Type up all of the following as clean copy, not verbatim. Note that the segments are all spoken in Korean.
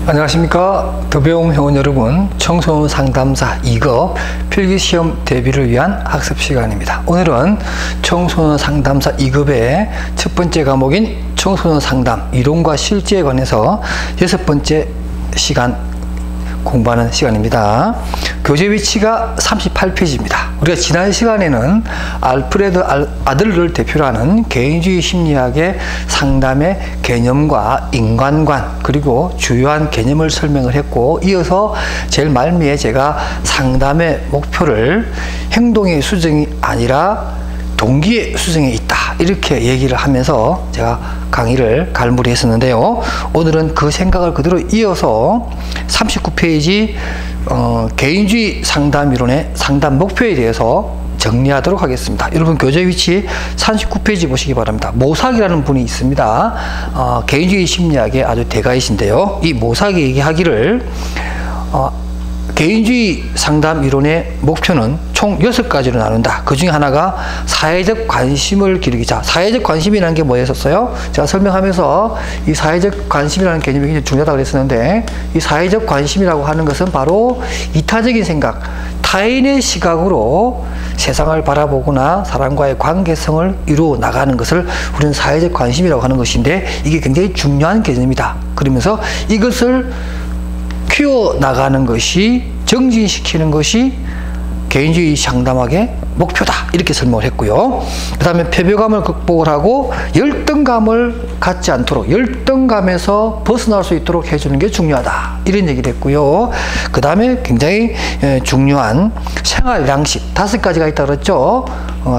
안녕하십니까. 더배움 회원 여러분, 청소년 상담사 2급 필기시험 대비를 위한 학습 시간입니다. 오늘은 청소년 상담사 2급의 첫 번째 과목인 청소년 상담 이론과 실제에 관해서 6번째 시간 공부하는 시간입니다. 교재 위치가 38페이지입니다. 우리가 지난 시간에는 알프레드 아들러를 대표로 하는 개인주의 심리학의 상담의 개념과 인간관 그리고 주요한 개념을 설명을 했고, 이어서 제일 말미에 제가 상담의 목표를 행동의 수정이 아니라 동기의 수정에 있다 이렇게 얘기를 하면서 제가 강의를 갈무리했었는데요. 오늘은 그 생각을 그대로 이어서 39페이지 개인주의 상담 이론의 상담 목표에 대해서 정리하도록 하겠습니다. 여러분 교재 위치 39페이지 보시기 바랍니다. 모삭이라는 분이 있습니다. 개인주의 심리학의 아주 대가이신데요. 이 모삭이 얘기하기를 개인주의 상담 이론의 목표는 총 6가지로 나눈다. 그 중에 하나가 사회적 관심을 기르기. 자, 사회적 관심이라는 게 뭐였었어요? 제가 설명하면서 이 사회적 관심이라는 개념이 굉장히 중요하다고 그랬었는데, 이 사회적 관심이라고 하는 것은 바로 이타적인 생각, 타인의 시각으로 세상을 바라보거나 사람과의 관계성을 이루어 나가는 것을 우리는 사회적 관심이라고 하는 것인데, 이게 굉장히 중요한 개념이다. 그러면서 이것을 키워나가는 것이, 정진시키는 것이 개인주의 상담학의 목표다 이렇게 설명을 했고요. 그 다음에 패배감을 극복을 하고 열등감을 갖지 않도록, 열등감에서 벗어날 수 있도록 해주는 게 중요하다 이런 얘기를 했고요. 그 다음에 굉장히 중요한 생활양식 5가지가 있다고 그랬죠.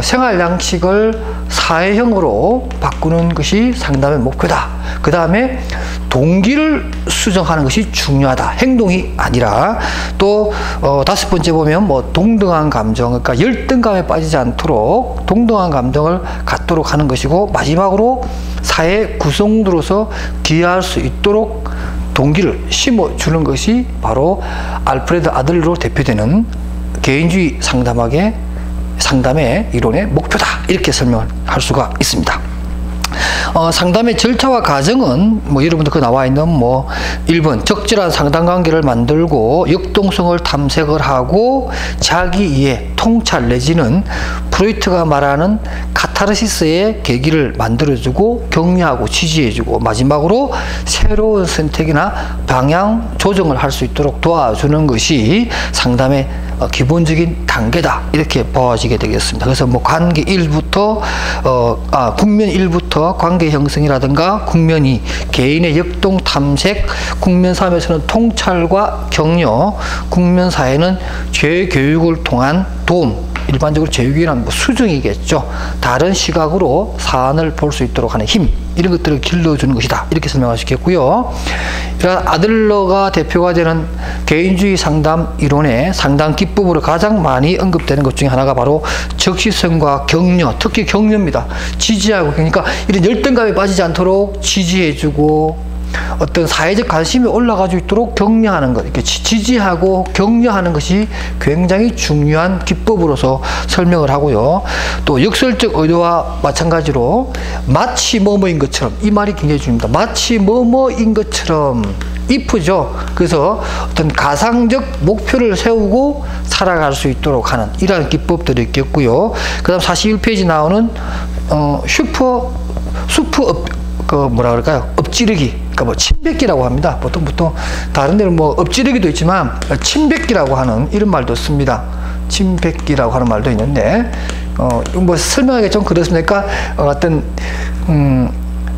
생활양식을 사회형으로 바꾸는 것이 상담의 목표다. 그 다음에 동기를 수정하는 것이 중요하다. 행동이 아니라. 또 5번째 보면 뭐 동등한 감정, 그러니까 열등감에 빠지지 않도록 동등한 감정을 갖도록 하는 것이고, 마지막으로 사회 구성원으로서 기여할 수 있도록 동기를 심어주는 것이 바로 알프레드 아들러로 대표되는 개인주의 상담의 이론의 목표다 이렇게 설명할 수가 있습니다. 상담의 절차와 과정은 뭐 여러분들 그 나와 있는 1번 적절한 상담 관계를 만들고 역동성을 탐색을 하고 자기 이해, 통찰 내지는 프로이트가 말하는 카타르시스의 계기를 만들어주고 격려하고 지지해주고, 마지막으로 새로운 선택이나 방향 조정을 할 수 있도록 도와주는 것이 상담의 기본적인 단계다 이렇게 보아지게 되겠습니다. 그래서 관계 1부터 국면 1부터 관계 형성이라든가, 국면 2 개인의 역동 탐색, 국면 3에서는 통찰과 격려, 국면 4에는 재교육을 통한 도움, 일반적으로 재교육이란 수정이겠죠. 다른 시각으로 사안을 볼 수 있도록 하는 힘, 이런 것들을 길러주는 것이다 이렇게 설명할 수 있겠고요. 이런 아들러가 대표가 되는 개인주의 상담 이론의 상담 기법으로 가장 많이 언급되는 것 중에 하나가 바로 적시성과 격려, 특히 격려입니다. 지지하고, 그러니까 이런 열등감에 빠지지 않도록 지지해주고, 어떤 사회적 관심이 올라가지고 있도록 격려하는 것, 이렇게 지지하고 격려하는 것이 굉장히 중요한 기법으로서 설명을 하고요. 또 역설적 의도와 마찬가지로 마치 뭐뭐인 것처럼, 이 말이 굉장히 중요합니다. 마치 뭐뭐인 것처럼, if죠. 그래서 어떤 가상적 목표를 세우고 살아갈 수 있도록 하는 이러한 기법들이 있겠고요. 그 다음 41페이지 나오는 뭐라 그럴까요? 엎지르기. 그러니까 침뱉기라고 합니다. 보통 다른 데는 엎지르기도 있지만 침뱉기라고 하는 이런 말도 씁니다. 침뱉기라고 하는 말도 있는데, 설명하기 좀 그렇습니까? 어떤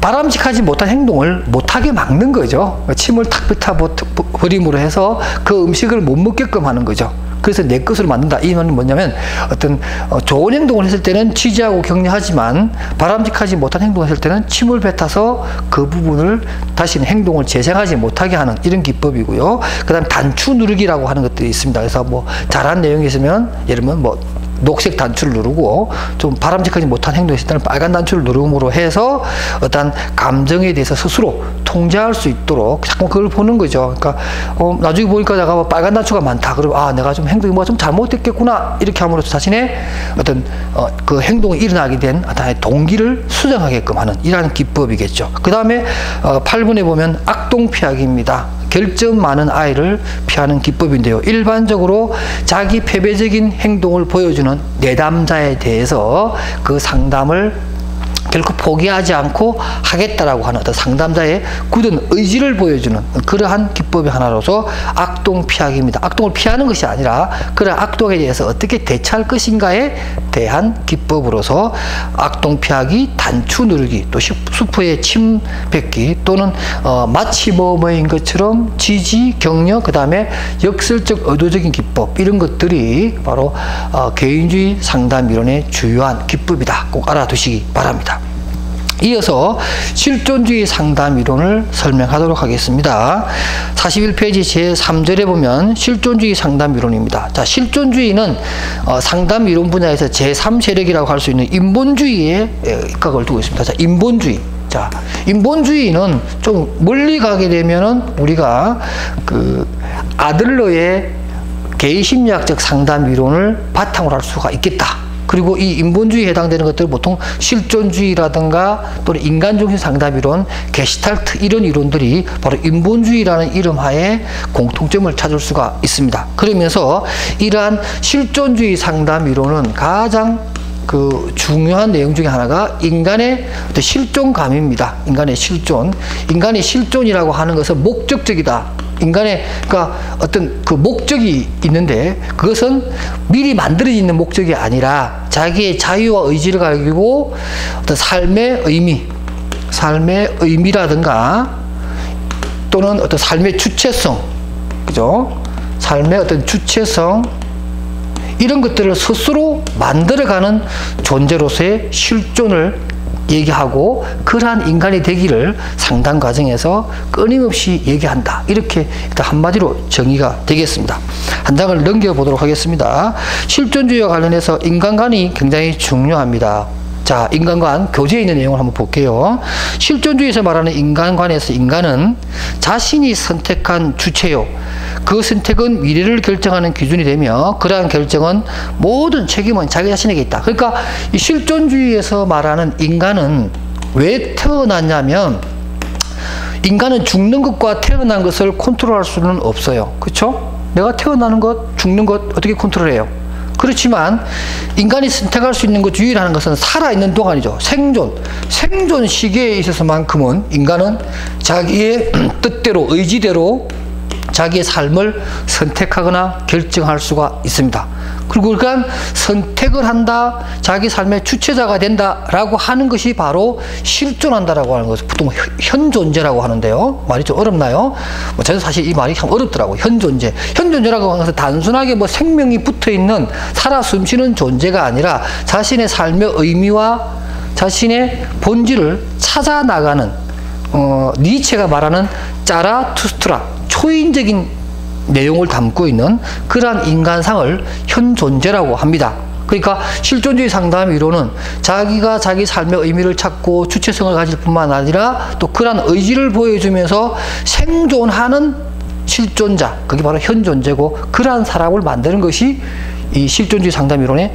바람직하지 못한 행동을 못하게 막는 거죠. 침을 탁 뱉어버림으로 해서 그 음식을 못 먹게끔 하는 거죠. 그래서 내 것으로 만든다. 이 말은 뭐냐면, 어떤 좋은 행동을 했을 때는 지지하고 격려하지만 바람직하지 못한 행동을 했을 때는 침을 뱉어서 그 부분을 다시는 행동을 재생하지 못하게 하는 이런 기법이고요. 그 다음 단추 누르기라고 하는 것들이 있습니다. 그래서 잘한 내용이 있으면, 예를 들면 녹색 단추를 누르고, 좀 바람직하지 못한 행동이 있을 때는 빨간 단추를 누름으로 해서 어떤 감정에 대해서 스스로 통제할 수 있도록 자꾸 그걸 보는 거죠. 그러니까 나중에 보니까 내가 빨간 단추가 많다. 그러면 내가 좀 행동이 좀 잘못됐겠구나 이렇게 함으로써 자신의 어떤 그 행동이 일어나게 된 하나의 동기를 수정하게끔 하는 이러한 기법이겠죠. 그 다음에 8번에 보면 악동 피하기입니다. 결점 많은 아이를 피하는 기법인데요. 일반적으로 자기 패배적인 행동을 보여주는 내담자에 대해서 그 상담을 결코 포기하지 않고 하겠다라고 하는 어떤 상담자의 굳은 의지를 보여주는 그러한 기법의 하나로서 악동 피하기입니다. 악동을 피하는 것이 아니라 그런 악동에 대해서 어떻게 대처할 것인가에 대한 기법으로서 악동 피하기, 단추 누르기, 또 수포에 침 뱉기, 또는 마치 뭐뭐인 것처럼 지지, 격려, 그 다음에 역설적 의도적인 기법, 이런 것들이 바로 개인주의 상담 이론의 주요한 기법이다. 꼭 알아두시기 바랍니다. 이어서 실존주의 상담 이론을 설명하도록 하겠습니다. 41페이지 제3절에 보면 실존주의 상담 이론입니다. 자, 실존주의는 상담 이론 분야에서 제3세력이라고 할 수 있는 인본주의에 입각을 두고 있습니다. 자, 인본주의. 자, 인본주의는 좀 멀리 가게 되면은 우리가 그 아들러의 개의심리학적 상담 이론을 바탕으로 할 수가 있겠다. 그리고 이 인본주의에 해당되는 것들은 보통 실존주의라든가 또는 인간중심 상담이론, 게슈탈트 이런 이론들이 바로 인본주의라는 이름 하에 공통점을 찾을 수가 있습니다. 그러면서 이러한 실존주의 상담 이론은 가장 그 중요한 내용 중에 하나가 인간의 어떤 실존감입니다. 인간의 실존. 인간의 실존이라고 하는 것은 목적적이다. 인간의 그러니까 어떤 그 목적이 있는데 그것은 미리 만들어져 있는 목적이 아니라 자기의 자유와 의지를 가지고 어떤 삶의 의미라든가 또는 어떤 삶의 주체성, 그죠? 삶의 어떤 주체성 이런 것들을 스스로 만들어가는 존재로서의 실존을 얘기하고 그러한 인간이 되기를 상담 과정에서 끊임없이 얘기한다. 이렇게 한마디로 정의가 되겠습니다. 한 장을 넘겨보도록 하겠습니다. 실존주의와 관련해서 인간관이 굉장히 중요합니다. 자, 인간관 교재에 있는 내용을 한번 볼게요. 실존주의에서 말하는 인간관에서 인간은 자신이 선택한 주체요. 그 선택은 미래를 결정하는 기준이 되며 그러한 결정은 모든 책임은 자기 자신에게 있다. 그러니까 이 실존주의에서 말하는 인간은 왜 태어났냐면 인간은 죽는 것과 태어난 것을 컨트롤할 수는 없어요. 그렇죠? 내가 태어나는 것, 죽는 것 어떻게 컨트롤해요? 그렇지만 인간이 선택할 수 있는 것 유일한 것은 살아있는 동안이죠. 생존 시기에 있어서만큼은 인간은 자기의 뜻대로 의지대로 자기의 삶을 선택하거나 결정할 수가 있습니다. 그리고 그러니까 선택을 한다, 자기 삶의 주체자가 된다라고 하는 것이 바로 실존한다라고 하는 것을 보통 현존재라고 하는데요. 말이 좀 어렵나요? 저는 사실 이 말이 참 어렵더라고요. 현존재. 현존재라고 하는 것은 단순하게 뭐 생명이 붙어있는 살아 숨쉬는 존재가 아니라 자신의 삶의 의미와 자신의 본질을 찾아 나가는 니체가 말하는 짜라투스트라 초인적인 내용을 담고 있는 그러한 인간상을 현존재라고 합니다. 그러니까 실존주의 상담 이론은 자기가 자기 삶의 의미를 찾고 주체성을 가질 뿐만 아니라 또 그러한 의지를 보여주면서 생존하는 실존자, 그게 바로 현존재고 그러한 사람을 만드는 것이 이 실존주의 상담 이론의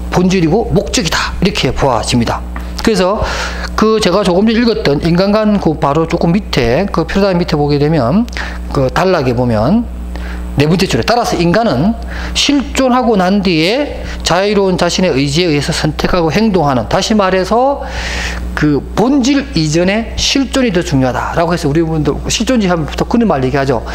본질이고 목적이다. 이렇게 보아집니다. 그래서 그 제가 조금 전에 읽었던 인간관 그 바로 조금 밑에 그 표단 밑에 보게 되면 그 단락에 보면 네 번째 줄에 따라서 인간은 실존하고 난 뒤에 자유로운 자신의 의지에 의해서 선택하고 행동하는, 다시 말해서 그 본질 이전에 실존이 더 중요하다라고 해서 우리 분들 실존주의 하면부터 그런 말 얘기하죠.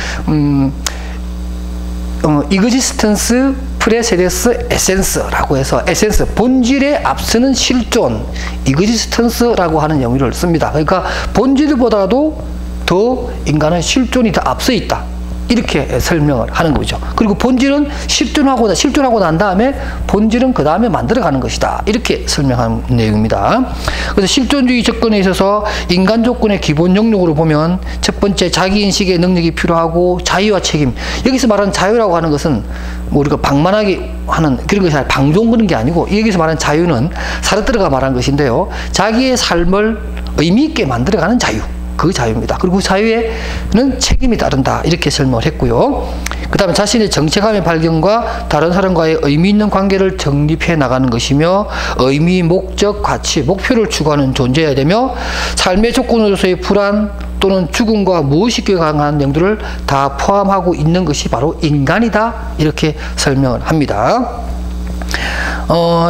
이그지스턴스 프레세데스 에센스라고 해서 에센스, 본질에 앞서는 실존, 이그지스턴스라고 하는 영어를 씁니다. 그러니까 본질보다도 더 인간은 실존이 더 앞서 있다. 이렇게 설명을 하는 거죠. 그리고 본질은 실존하고 난 다음에 본질은 그 다음에 만들어가는 것이다. 이렇게 설명하는 내용입니다. 그래서 실존주의 접근에 있어서 인간 조건의 기본 영역으로 보면 첫 번째 자기인식의 능력이 필요하고 자유와 책임. 여기서 말하는 자유라고 하는 것은 뭐 우리가 방만하게 하는 그런 것이 아니라 방종 그런 게 아니고 여기서 말하는 자유는 사르트르가 말한 것인데요. 자기의 삶을 의미 있게 만들어가는 자유. 그 자유입니다. 그리고 그 자유에는 책임이 따른다. 이렇게 설명을 했고요. 그 다음에 자신의 정체감의 발견과 다른 사람과의 의미 있는 관계를 정립해 나가는 것이며 의미, 목적, 가치, 목표를 추구하는 존재여야 되며 삶의 조건으로서의 불안, 또는 죽음과 무의식 관한 내용들을 다 포함하고 있는 것이 바로 인간이다, 이렇게 설명을 합니다.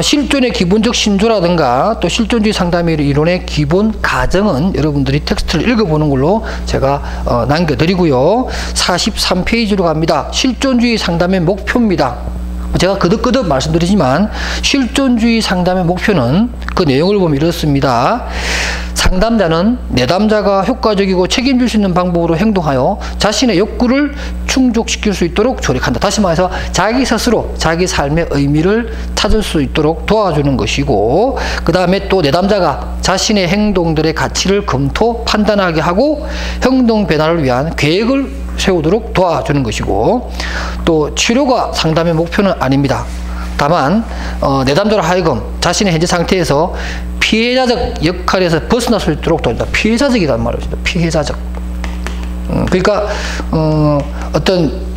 실존의 기본적 신조라든가 또 실존주의 상담의 이론의 기본 가정은 여러분들이 텍스트를 읽어보는 걸로 제가 남겨드리고요. 43페이지로 갑니다. 실존주의 상담의 목표입니다. 제가 거듭거듭 말씀드리지만 실존주의 상담의 목표는 그 내용을 보면 이렇습니다. 상담자는 내담자가 효과적이고 책임질 수 있는 방법으로 행동하여 자신의 욕구를 충족시킬 수 있도록 조력한다. 다시 말해서 자기 스스로 자기 삶의 의미를 찾을 수 있도록 도와주는 것이고, 그 다음에 또 내담자가 자신의 행동들의 가치를 검토 판단하게 하고 행동 변화를 위한 계획을 세우도록 도와주는 것이고, 또 치료가 상담의 목표는 아닙니다. 다만 내담자로 하여금 자신의 현재 상태에서 피해자적 역할에서 벗어날 수 있도록 도와준다. 피해자적이란 말이죠. 피해자적. 그러니까 어떤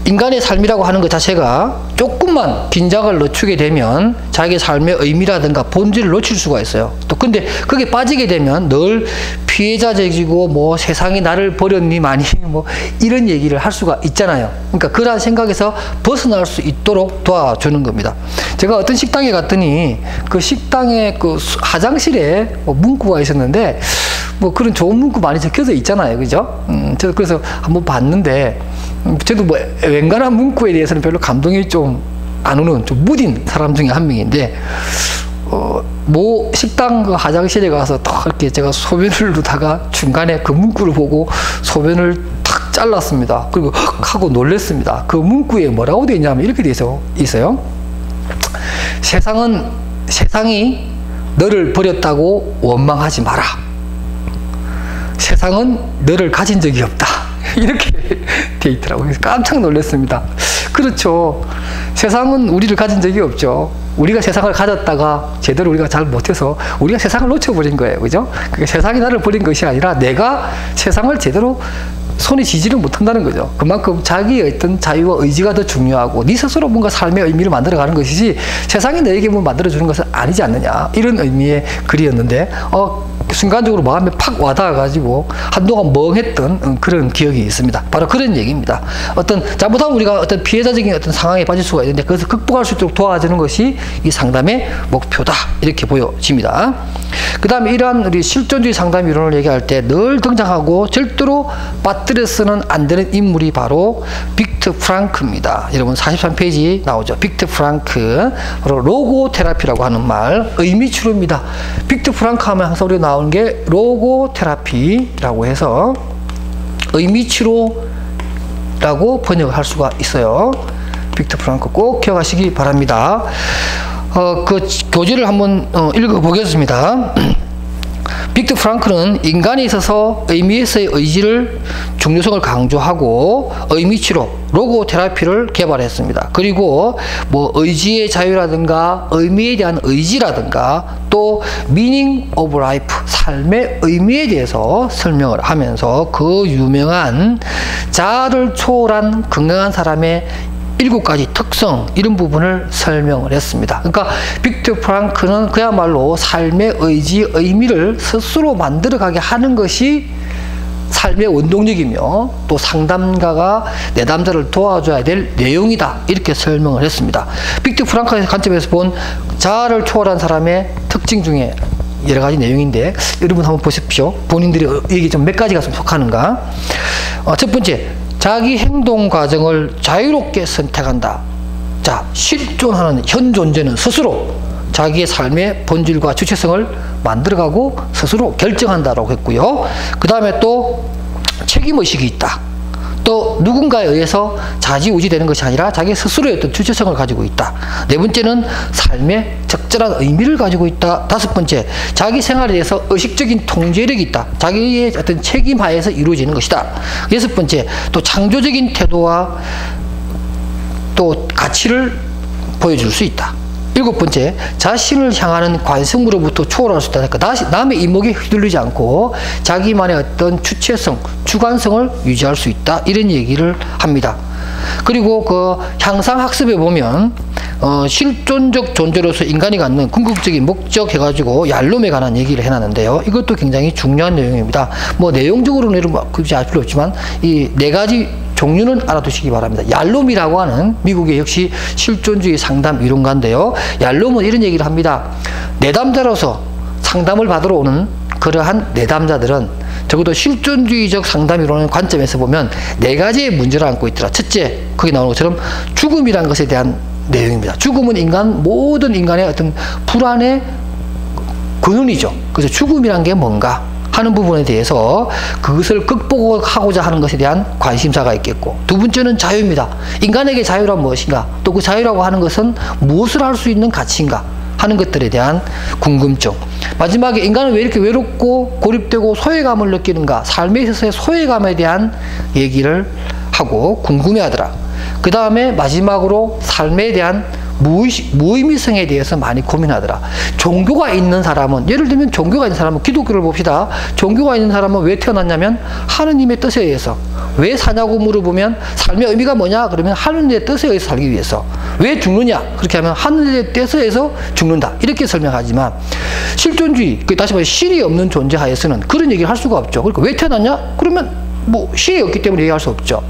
인간의 삶이라고 하는 것 자체가 조금만 긴장을 늦추게 되면 자기의 삶의 의미라든가 본질을 놓칠 수가 있어요. 또 근데 그게 빠지게 되면 늘 피해자적이고 뭐 세상이 나를 버렸니만이 뭐 이런 얘기를 할 수가 있잖아요. 그러니까 그러한 생각에서 벗어날 수 있도록 도와주는 겁니다. 제가 어떤 식당에 갔더니 그 식당의 그 화장실에 뭐 문구가 있었는데 뭐 그런 좋은 문구 많이 적혀져 있잖아요. 그죠? 저도 그래서 한번 봤는데 저도 뭐 웬간한 문구에 대해서는 별로 감동이 좀 안 오는 좀 무딘 사람 중에 한 명인데 뭐 식당 그 화장실에 가서 딱 이렇게 제가 소변을 누다가 중간에 그 문구를 보고 소변을 탁 잘랐습니다. 그리고 헉 하고 놀랐습니다. 그 문구에 뭐라고 되어 있냐면 이렇게 되어 있어요. 세상이 너를 버렸다고 원망하지 마라. 세상은 너를 가진 적이 없다. 이렇게 되어 있더라고요. 그래서 깜짝 놀랐습니다. 그렇죠. 세상은 우리를 가진 적이 없죠. 우리가 세상을 가졌다가 제대로 우리가 잘 못해서 우리가 세상을 놓쳐버린 거예요. 그죠? 그러니까 세상이 나를 버린 것이 아니라 내가 세상을 제대로 손에 쥐지를 못한다는 거죠. 그만큼 자기의 어떤 자유와 의지가 더 중요하고 네 스스로 뭔가 삶의 의미를 만들어가는 것이지 세상이 너에게 뭐 만들어주는 것은 아니지 않느냐, 이런 의미의 글이었는데 순간적으로 마음에 팍 와닿아가지고 한동안 멍했던 그런 기억이 있습니다. 바로 그런 얘기입니다. 어떤 잘못하면 우리가 어떤 피해자적인 어떤 상황에 빠질 수가 있는데 그것을 극복할 수 있도록 도와주는 것이 이 상담의 목표다, 이렇게 보여집니다. 그 다음에 이러한 우리 실존주의 상담 이론을 얘기할 때 늘 등장하고 절대로 빠뜨려서는 안 되는 인물이 바로 빅터 프랑크입니다. 여러분 43페이지 나오죠. 빅터 프랑크, 바로 로고 테라피라고 하는 말, 의미 치료입니다. 빅터 프랑크 하면 항상 우리가 나오는 게 로고 테라피라고 해서 의미 치료라고 번역을 할 수가 있어요. 빅터 프랑크 꼭 기억하시기 바랍니다. 그 교재를 한번 읽어보겠습니다. 빅터 프랑크는 인간에 있어서 의미에서의 의지를 중요성을 강조하고 의미치료, 로고 테라피를 개발했습니다. 그리고 뭐 의지의 자유라든가 의미에 대한 의지라든가 또 meaning of life, 삶의 의미에 대해서 설명을 하면서 그 유명한 자아를 초월한 건강한 사람의 7가지 특성, 이런 부분을 설명을 했습니다. 그러니까 빅터 프랑크는 그야말로 삶의 의지, 의미를 스스로 만들어가게 하는 것이 삶의 원동력이며 또 상담가가 내담자를 도와줘야 될 내용이다, 이렇게 설명을 했습니다. 빅터 프랑크의 관점에서 본 자아를 초월한 사람의 특징 중에 여러 가지 내용인데 여러분 한번 보십시오. 본인들이 여기 좀 몇 가지가 좀 속하는가. 첫 번째, 자기 행동 과정을 자유롭게 선택한다. 자, 실존하는 현 존재는 스스로 자기의 삶의 본질과 주체성을 만들어가고 스스로 결정한다라고 했고요. 그 다음에 또 책임의식이 있다. 또 누군가에 의해서 좌지우지되는 것이 아니라 자기 스스로의 어떤 주체성을 가지고 있다. 네 번째는 삶의 적절한 의미를 가지고 있다. 다섯 번째, 자기 생활에 대해서 의식적인 통제력이 있다. 자기의 어떤 책임하에서 이루어지는 것이다. 여섯 번째, 또 창조적인 태도와 또 가치를 보여줄 수 있다. 일곱 번째, 자신을 향하는 관성으로부터 초월할 수 있다. 그러니까 남의 이목에 휘둘리지 않고 자기만의 어떤 주체성, 주관성을 유지할 수 있다. 이런 얘기를 합니다. 그리고 그 향상학습에 보면 실존적 존재로서 인간이 갖는 궁극적인 목적 해가지고 얄롬에 관한 얘기를 해놨는데요. 이것도 굉장히 중요한 내용입니다. 뭐 내용적으로는 굳이 알 필요 없지만 이 네 가지 종류는 알아두시기 바랍니다. 얄롬이라고 하는 미국의 역시 실존주의 상담 이론가인데요. 얄롬은 이런 얘기를 합니다. 내담자로서 상담을 받으러 오는 그러한 내담자들은 적어도 실존주의적 상담 이론의 관점에서 보면 네 가지의 문제를 안고 있더라. 첫째, 거기 나오는 것처럼 죽음이라는 것에 대한 내용입니다. 죽음은 모든 인간의 어떤 불안의 근원이죠. 그래서 죽음이란 게 뭔가 하는 부분에 대해서 그것을 극복하고자 하는 것에 대한 관심사가 있겠고, 두 번째는 자유입니다. 인간에게 자유란 무엇인가, 또 그 자유라고 하는 것은 무엇을 할 수 있는 가치인가 하는 것들에 대한 궁금증. 마지막에 인간은 왜 이렇게 외롭고 고립되고 소외감을 느끼는가, 삶에 있어서의 소외감에 대한 얘기를 하고 궁금해하더라. 그 다음에 마지막으로 삶에 대한 무의미성에 대해서 많이 고민하더라. 종교가 있는 사람은, 예를 들면 종교가 있는 사람은, 기독교를 봅시다. 종교가 있는 사람은 왜 태어났냐면 하느님의 뜻에 의해서. 왜 사냐고 물어보면 삶의 의미가 뭐냐? 그러면 하느님의 뜻에 의해서 살기 위해서. 왜 죽느냐? 그렇게 하면 하느님의 뜻에 의해서 죽는다. 이렇게 설명하지만 실존주의, 다시 말해 신이 없는 존재 하에서는 그런 얘기를 할 수가 없죠. 그러니까 왜 태어났냐? 그러면 뭐 신이 없기 때문에 얘기할 수 없죠.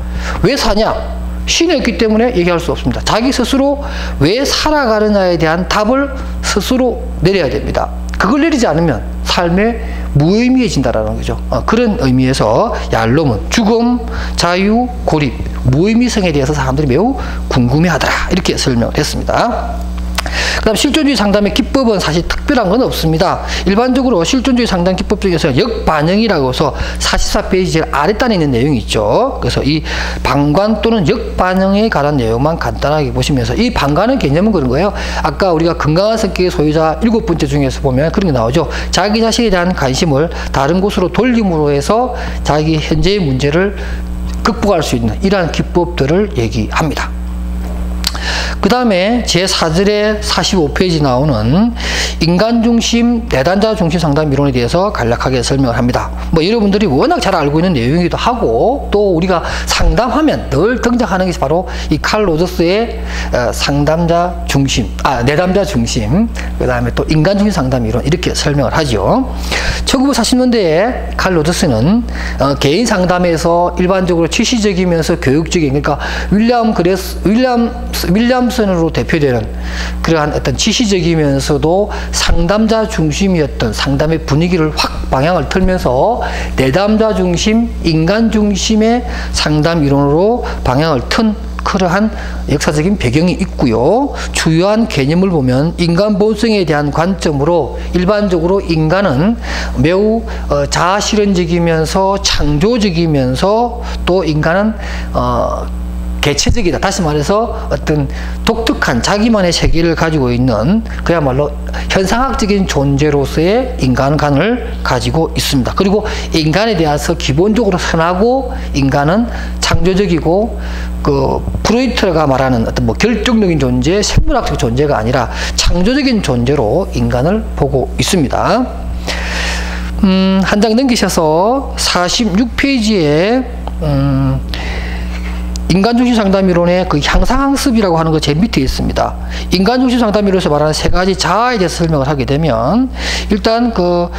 왜 사냐? 신이 없기 때문에 얘기할 수 없습니다. 자기 스스로 왜 살아가느냐에 대한 답을 스스로 내려야 됩니다. 그걸 내리지 않으면 삶에 무의미해진다라는 거죠. 그런 의미에서 얄롬은 죽음, 자유, 고립, 무의미성에 대해서 사람들이 매우 궁금해하더라. 이렇게 설명을 했습니다. 그 다음 실존주의 상담의 기법은 사실 특별한 건 없습니다. 일반적으로 실존주의 상담 기법 중에서 역반영이라고 해서 44페이지 제일 아랫단에 있는 내용이 있죠. 그래서 이 방관 또는 역반영에 관한 내용만 간단하게 보시면서, 이 방관의 개념은 그런 거예요. 아까 우리가 건강한 성격의 소유자 7번째 중에서 보면 그런 게 나오죠. 자기 자신에 대한 관심을 다른 곳으로 돌림으로 해서 자기 현재의 문제를 극복할 수 있는 이러한 기법들을 얘기합니다. 그 다음에 제4절에 45페이지 나오는 인간중심, 내담자 중심 상담 이론에 대해서 간략하게 설명을 합니다. 뭐 여러분들이 워낙 잘 알고 있는 내용이기도 하고, 또 우리가 상담하면 늘 등장하는 것이 바로 이 칼 로저스의 상담자 중심, 내담자 중심, 그 다음에 또 인간중심 상담 이론, 이렇게 설명을 하죠. 1940년대에 칼 로저스는 개인 상담에서 일반적으로 취시적이면서 교육적인, 그러니까 윌리엄슨으로 대표되는 그러한 어떤 지시적이면서도 상담자 중심이었던 상담의 분위기를 확 방향을 틀면서 내담자 중심, 인간 중심의 상담 이론으로 방향을 튼 그러한 역사적인 배경이 있고요. 주요한 개념을 보면 인간 본성에 대한 관점으로 일반적으로 인간은 매우 자아실현적이면서 창조적이면서 또 인간은 개체적이다. 다시 말해서 어떤 독특한 자기만의 세계를 가지고 있는 그야말로 현상학적인 존재로서의 인간관을 가지고 있습니다. 그리고 인간에 대해서 기본적으로 선하고, 인간은 창조적이고, 프로이트가 말하는 어떤 결정적인 존재, 생물학적 존재가 아니라 창조적인 존재로 인간을 보고 있습니다. 한 장 넘기셔서 46페이지에 인간중심 상담이론의 그 향상학습이라고 하는 거 제 밑에 있습니다. 인간중심 상담이론에서 말하는 세 가지 자아에 대해서 설명을 하게 되면, 일단 그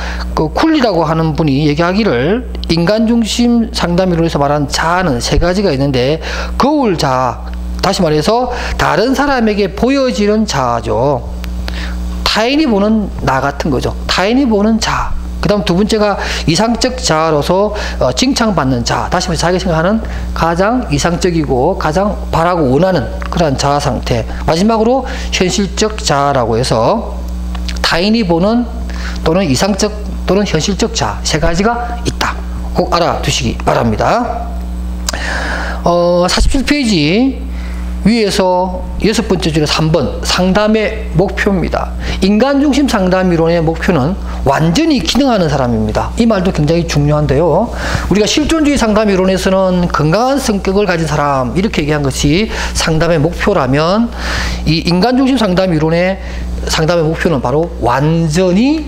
쿨리라고 하는 분이 얘기하기를 인간중심 상담이론에서 말하는 자아는 세 가지가 있는데, 거울 자아, 다시 말해서 다른 사람에게 보여지는 자아죠. 타인이 보는 나 같은 거죠. 타인이 보는 자아. 그 다음 두 번째가 이상적 자아로서 칭찬받는 자아. 다시 말해서 자기가 생각하는 가장 이상적이고 가장 바라고 원하는 그런 자아 상태. 마지막으로 현실적 자아라고 해서 타인이 보는 또는 이상적 또는 현실적 자아, 세 가지가 있다. 꼭 알아두시기 바랍니다. 47페이지 위에서 6번째 줄에 3번 상담의 목표입니다. 인간중심 상담 이론의 목표는 완전히 기능하는 사람입니다. 이 말도 굉장히 중요한데요. 우리가 실존주의 상담 이론에서는 건강한 성격을 가진 사람, 이렇게 얘기한 것이 상담의 목표라면, 이 인간중심 상담 이론의 상담의 목표는 바로 완전히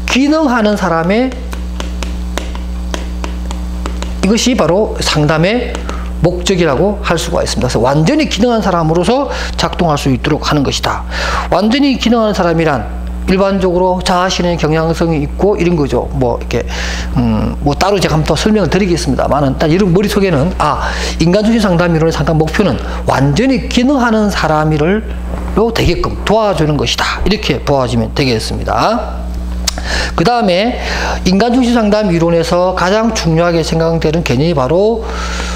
기능하는 사람의, 이것이 바로 상담의 목적이라고 할 수가 있습니다. 그래서 완전히 기능한 사람으로서 작동할 수 있도록 하는 것이다. 완전히 기능하는 사람이란 일반적으로 자아실현 경향성이 있고 이런 거죠. 뭐 이렇게 뭐 따로 제가 한번 더 설명을 드리겠습니다만은 일단 여러분 머릿속에는 인간중심 상담 이론의 상담 목표는 완전히 기능하는 사람이로 되게끔 도와주는 것이다. 이렇게 보아지면 되겠습니다. 그 다음에 인간중심 상담 이론에서 가장 중요하게 생각되는 개념이 바로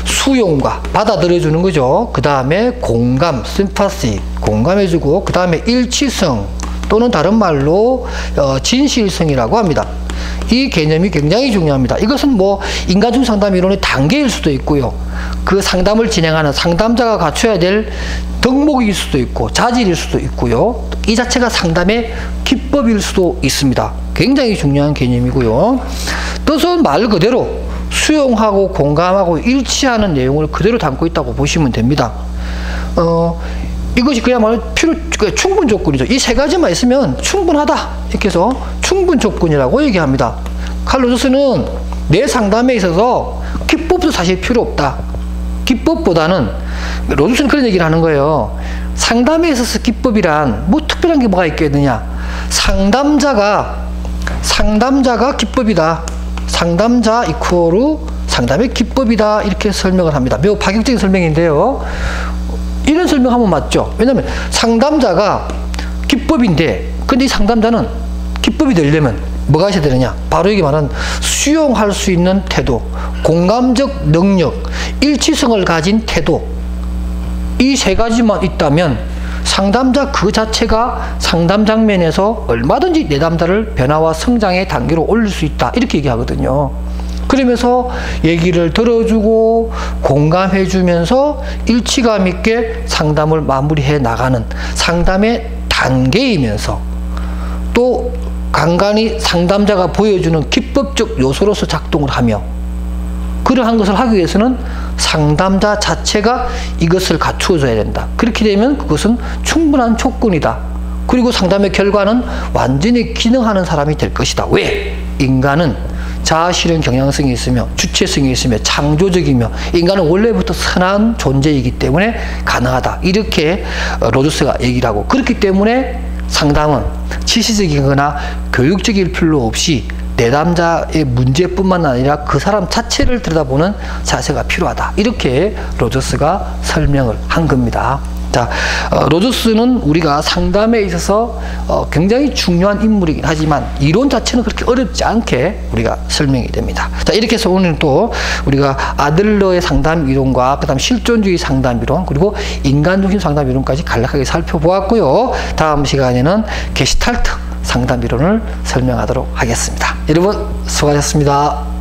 수용과 받아들여주는 거죠. 그 다음에 공감, 심파시, 공감해주고, 그 다음에 일치성 또는 다른 말로 진실성이라고 합니다. 이 개념이 굉장히 중요합니다. 이것은 뭐 인간중심 상담 이론의 단계일 수도 있고요. 그 상담을 진행하는 상담자가 갖춰야 될 덕목일 수도 있고 자질일 수도 있고요. 이 자체가 상담의 기법일 수도 있습니다. 굉장히 중요한 개념이고요. 뜻은 말 그대로 수용하고 공감하고 일치하는 내용을 그대로 담고 있다고 보시면 됩니다. 이것이 그야말로 충분 조건이죠. 이 세 가지만 있으면 충분하다. 이렇게 해서 충분 조건이라고 얘기합니다. 칼 로저스는 내 상담에 있어서 기법도 사실 필요 없다. 기법보다는 로저스는 그런 얘기를 하는 거예요. 상담에 있어서 기법이란 뭐 특별한 게 뭐가 있겠느냐. 상담자가 기법이다. 상담자 이코르 상담의 기법이다. 이렇게 설명을 합니다. 매우 파격적인 설명인데요. 이런 설명하면 맞죠. 왜냐하면 상담자가 기법인데 근데 이 상담자는 기법이 되려면 뭐가 있어야 되느냐. 바로 여기 말하는 수용할 수 있는 태도, 공감적 능력, 일치성을 가진 태도, 이 세 가지만 있다면 상담자 그 자체가 상담 장면에서 얼마든지 내담자를 변화와 성장의 단계로 올릴 수 있다. 이렇게 얘기하거든요. 그러면서 얘기를 들어주고 공감해주면서 일치감 있게 상담을 마무리해 나가는 상담의 단계이면서 또 간간히 상담자가 보여주는 기법적 요소로서 작동을 하며, 그러한 것을 하기 위해서는 상담자 자체가 이것을 갖추어줘야 된다. 그렇게 되면 그것은 충분한 조건이다. 그리고 상담의 결과는 완전히 기능하는 사람이 될 것이다. 왜? 인간은 자아실현 경향성이 있으며 주체성이 있으며 창조적이며 인간은 원래부터 선한 존재이기 때문에 가능하다. 이렇게 로저스가 얘기를 하고, 그렇기 때문에 상담은 지시적이거나 교육적일 필요 없이 내담자의 문제뿐만 아니라 그 사람 자체를 들여다보는 자세가 필요하다. 이렇게 로저스가 설명을 한 겁니다. 자, 로저스는 우리가 상담에 있어서 굉장히 중요한 인물이긴 하지만 이론 자체는 그렇게 어렵지 않게 우리가 설명이 됩니다. 자, 이렇게 해서 오늘 또 우리가 아들러의 상담 이론과 그 다음 실존주의 상담 이론 그리고 인간중심 상담 이론까지 간략하게 살펴보았고요. 다음 시간에는 게슈탈트 상담 이론을 설명하도록 하겠습니다. 여러분 수고하셨습니다.